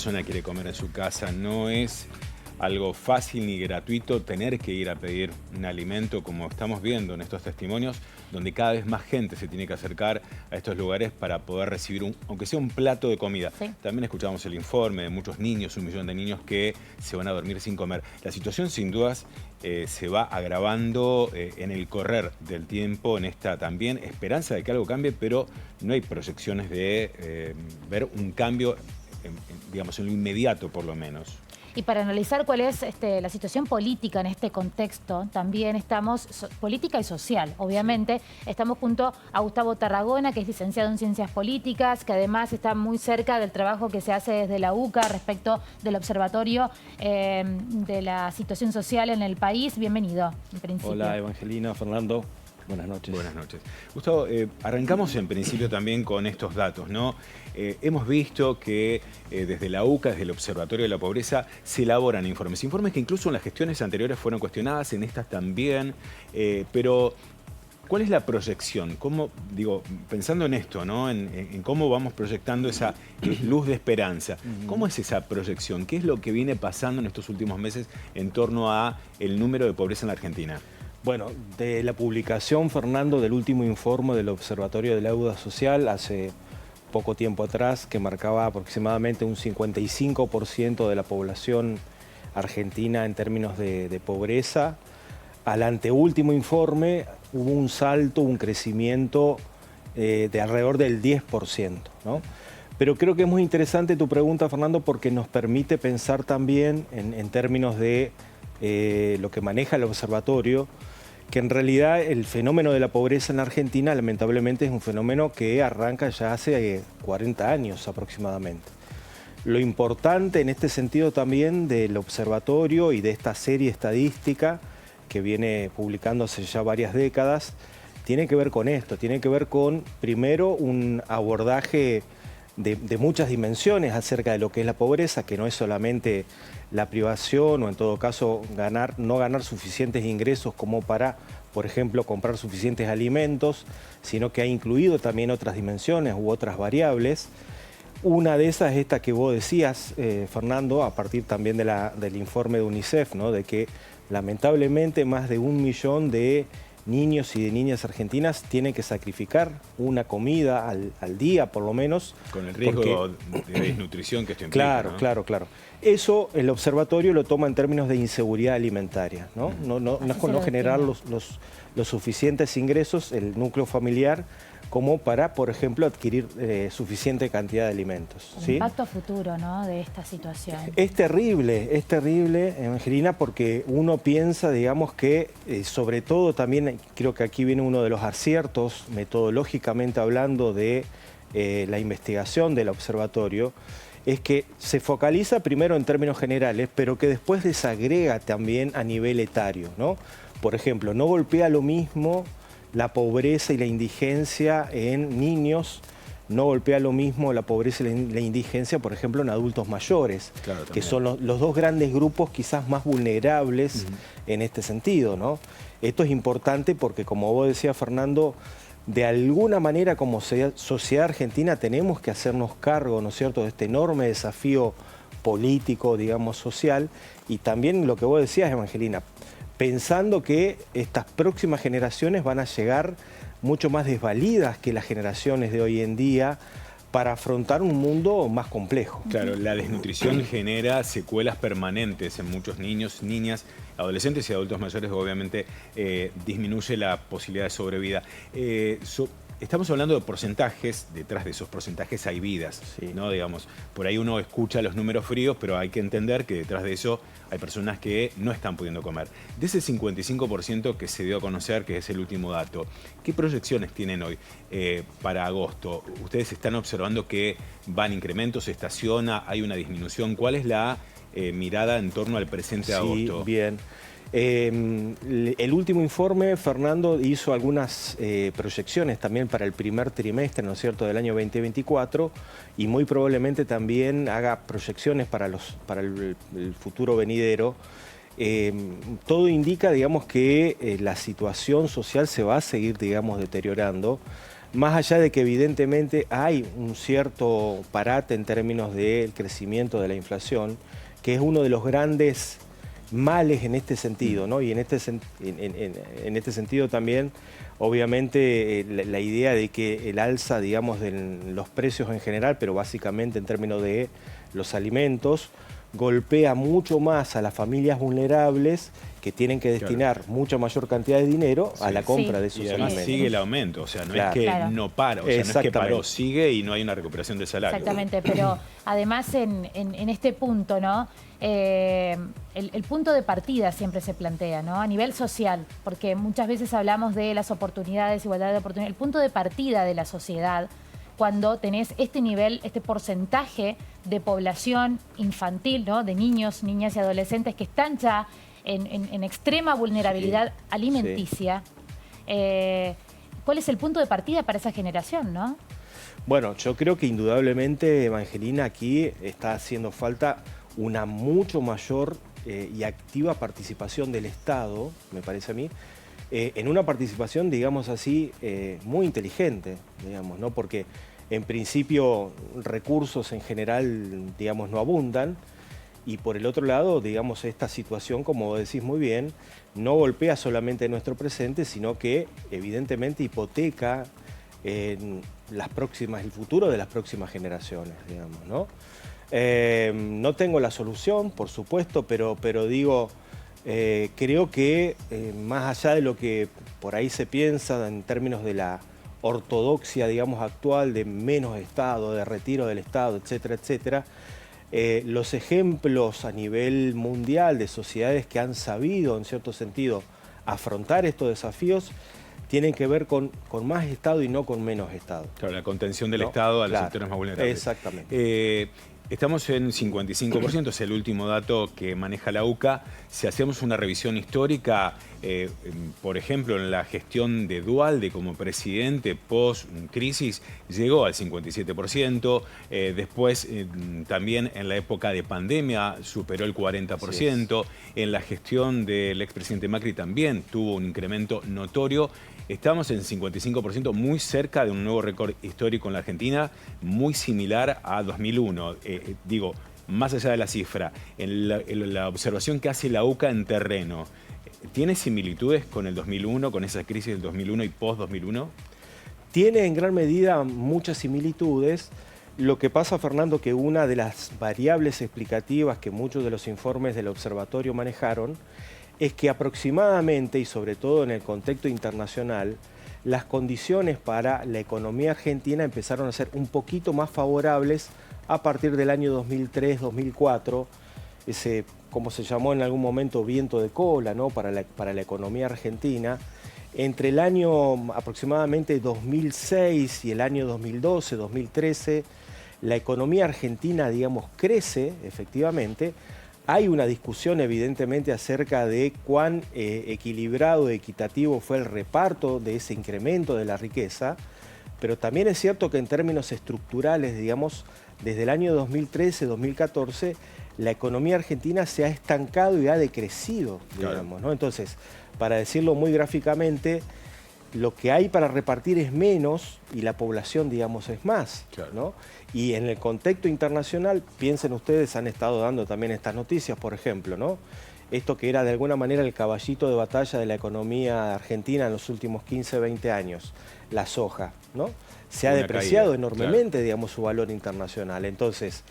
Persona quiere comer en su casa, no es algo fácil ni gratuito tener que ir a pedir un alimento, como estamos viendo en estos testimonios, donde cada vez más gente se tiene que acercar a estos lugares para poder recibir, aunque sea un plato de comida. Sí. También escuchamos el informe de muchos niños, 1 millón de niños que se van a dormir sin comer. La situación sin dudas se va agravando en el correr del tiempo, en esta también esperanza de que algo cambie, pero no hay proyecciones de ver un cambio digamos, en lo inmediato por lo menos. Y para analizar cuál es la situación política en este contexto, también estamos, política y social, obviamente, estamos junto a Gustavo Tarragona, que es licenciado en Ciencias Políticas, que además está muy cerca del trabajo que se hace desde la UCA respecto del observatorio de la situación social en el país. Bienvenido, en principio. Hola, Evangelina, Fernando. Buenas noches. Buenas noches. Gustavo, arrancamos en principio también con estos datos, ¿no? Hemos visto que desde la UCA, desde el Observatorio de la Pobreza, se elaboran informes que incluso en las gestiones anteriores fueron cuestionadas, en estas también, pero ¿cuál es la proyección? ¿Cómo, digo, pensando en esto, ¿no? En cómo vamos proyectando esa luz de esperanza. ¿Cómo es esa proyección? ¿Qué es lo que viene pasando en estos últimos meses en torno a el número de pobreza en la Argentina? Bueno, de la publicación, Fernando, del último informe del Observatorio de la Deuda Social hace poco tiempo atrás, que marcaba aproximadamente un 55% de la población argentina en términos de pobreza, al anteúltimo informe hubo un salto, un crecimiento de alrededor del 10%, ¿no? Pero creo que es muy interesante tu pregunta, Fernando, porque nos permite pensar también en términos de lo que maneja el observatorio, que en realidad el fenómeno de la pobreza en la Argentina lamentablemente es un fenómeno que arranca ya hace 40 años aproximadamente. Lo importante en este sentido también del observatorio y de esta serie estadística que viene publicándose ya varias décadas, tiene que ver con esto, tiene que ver con, primero, un abordaje de muchas dimensiones acerca de lo que es la pobreza, que no es solamente la privación o en todo caso no ganar suficientes ingresos como para, por ejemplo, comprar suficientes alimentos, sino que ha incluido también otras dimensiones u otras variables. Una de esas es esta que vos decías, Fernando, a partir también del informe de UNICEF, ¿no? De que lamentablemente más de 1 millón de niños y de niñas argentinas tienen que sacrificar una comida al día, por lo menos. Con el riesgo de desnutrición que esto implica, Claro, ¿no? claro. Eso el observatorio lo toma en términos de inseguridad alimentaria, ¿no? No es con no generar los suficientes ingresos, el núcleo familiar, como para, por ejemplo, adquirir suficiente cantidad de alimentos. El ¿sí? impacto futuro, ¿no?, de esta situación. Es terrible, Evangelina, porque uno piensa, digamos, que sobre todo también, creo que aquí viene uno de los aciertos, metodológicamente hablando, de la investigación del observatorio, es que se focaliza primero en términos generales, pero que después desagrega también a nivel etario, ¿no? Por ejemplo, no golpea lo mismo la pobreza y la indigencia en niños, no golpea lo mismo la pobreza y la indigencia, por ejemplo, en adultos mayores, claro, que son los dos grandes grupos quizás más vulnerables en este sentido, ¿no? Esto es importante porque, como vos decías, Fernando, de alguna manera como sociedad argentina tenemos que hacernos cargo, ¿no es cierto?, de este enorme desafío político, digamos, social, y también lo que vos decías, Evangelina, pensando que estas próximas generaciones van a llegar mucho más desvalidas que las generaciones de hoy en día para afrontar un mundo más complejo. Claro, la desnutrición genera secuelas permanentes en muchos niños, niñas, adolescentes y adultos mayores, obviamente disminuye la posibilidad de sobrevida. Estamos hablando de porcentajes, detrás de esos porcentajes hay vidas, Sí. ¿no? Digamos, por ahí uno escucha los números fríos, pero hay que entender que detrás de eso hay personas que no están pudiendo comer. De ese 55% que se dio a conocer, que es el último dato, ¿qué proyecciones tienen hoy para agosto? ¿Ustedes están observando que van incrementos, se estaciona, hay una disminución? ¿Cuál es la mirada en torno al presente de agosto? Sí, bien. El último informe, Fernando, hizo algunas proyecciones también para el primer trimestre, ¿no es cierto?, del año 2024, y muy probablemente también haga proyecciones para el futuro venidero. Todo indica, digamos, que la situación social se va a seguir, digamos, deteriorando. más allá de que evidentemente hay un cierto parate en términos del crecimiento de la inflación, que es uno de los grandes males en este sentido, ¿no? Y en este sentido también, obviamente, la idea de que el alza, digamos, de los precios en general, pero básicamente en términos de los alimentos, golpea mucho más a las familias vulnerables que tienen que destinar mucha mayor cantidad de dinero a la compra de esos alimentos. Sigue el aumento, o sea, no es que no para, o sea, no es que paró, sigue y no hay una recuperación del salario. Exactamente, pero además en este punto, ¿no? El punto de partida siempre se plantea, ¿no? A nivel social, porque muchas veces hablamos de las oportunidades, igualdad de oportunidades. El punto de partida de la sociedad, cuando tenés este nivel, este porcentaje de población infantil, ¿no? De niños, niñas y adolescentes que están ya en extrema vulnerabilidad alimenticia. ¿Cuál es el punto de partida para esa generación, no? Bueno, yo creo que indudablemente, Evangelina, aquí está haciendo falta una mucho mayor y activa participación del Estado, me parece a mí, en una participación, digamos así, muy inteligente, digamos, ¿no? Porque en principio recursos en general, digamos, no abundan, y por el otro lado, digamos, esta situación, como decís muy bien, no golpea solamente nuestro presente, sino que evidentemente hipoteca el futuro de las próximas generaciones, digamos, ¿no? No tengo la solución, por supuesto, pero digo, creo que más allá de lo que por ahí se piensa en términos de la ortodoxia, digamos, actual, de menos Estado, de retiro del Estado, etcétera, etcétera, los ejemplos a nivel mundial de sociedades que han sabido, en cierto sentido, afrontar estos desafíos, tienen que ver con más Estado y no con menos Estado. Claro, la contención del Estado a los sectores más vulnerables. Exactamente. Estamos en 55%, es el último dato que maneja la UCA. Si hacemos una revisión histórica, por ejemplo, en la gestión de Duhalde como presidente post-crisis, llegó al 57%. Después, también en la época de pandemia, superó el 40%. En la gestión del expresidente Macri también tuvo un incremento notorio. Estamos en 55%, muy cerca de un nuevo récord histórico en la Argentina, muy similar a 2001. Digo, más allá de la cifra, en la observación que hace la UCA en terreno, ¿tiene similitudes con el 2001, con esa crisis del 2001 y post-2001? Tiene en gran medida muchas similitudes. Lo que pasa, Fernando, que una de las variables explicativas que muchos de los informes del observatorio manejaron es que aproximadamente, y sobre todo en el contexto internacional, las condiciones para la economía argentina empezaron a ser un poquito más favorables a partir del año 2003-2004, ese, como se llamó en algún momento, viento de cola, ¿no? para la economía argentina. Entre el año aproximadamente 2006 y el año 2012-2013, la economía argentina, digamos, crece efectivamente. Hay una discusión evidentemente acerca de cuán equilibrado, equitativo fue el reparto de ese incremento de la riqueza, pero también es cierto que en términos estructurales, digamos, desde el año 2013-2014, la economía argentina se ha estancado y ha decrecido, digamos, ¿no? Entonces, para decirlo muy gráficamente, lo que hay para repartir es menos y la población, digamos, es más, ¿no? Y en el contexto internacional, piensen ustedes, han estado dando también estas noticias, por ejemplo, ¿no? Esto que era de alguna manera el caballito de batalla de la economía argentina en los últimos 15, 20 años, la soja, ¿no? Se ha depreciado enormemente, digamos, su valor internacional. Entonces,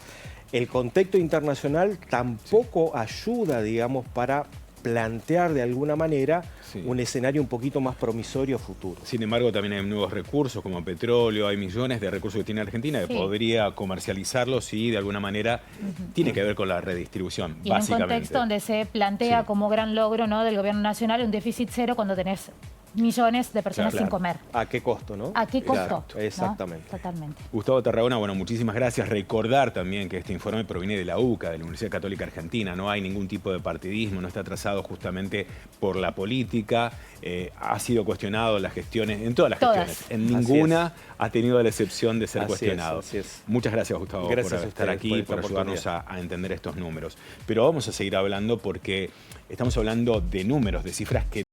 el contexto internacional tampoco ayuda, digamos, para plantear de alguna manera un escenario un poquito más promisorio futuro. Sin embargo, también hay nuevos recursos como petróleo, hay millones de recursos que tiene Argentina que podría comercializarlos y de alguna manera tiene que ver con la redistribución, y básicamente. En un contexto donde se plantea como gran logro, ¿no?, del gobierno nacional un déficit cero cuando tenés millones de personas sin comer. ¿A qué costo, no? ¿A qué costo? Exactamente. ¿No? Totalmente. Gustavo Tarragona, bueno, muchísimas gracias. Recordar también que este informe proviene de la UCA, de la Universidad Católica Argentina. No hay ningún tipo de partidismo, no está trazado justamente por la política. Ha sido cuestionado las gestiones, en todas las gestiones. En ninguna ha tenido la excepción de ser cuestionado. Así es. Muchas gracias, Gustavo, por estar aquí y por ayudarnos a entender estos números. Pero vamos a seguir hablando porque estamos hablando de números, de cifras que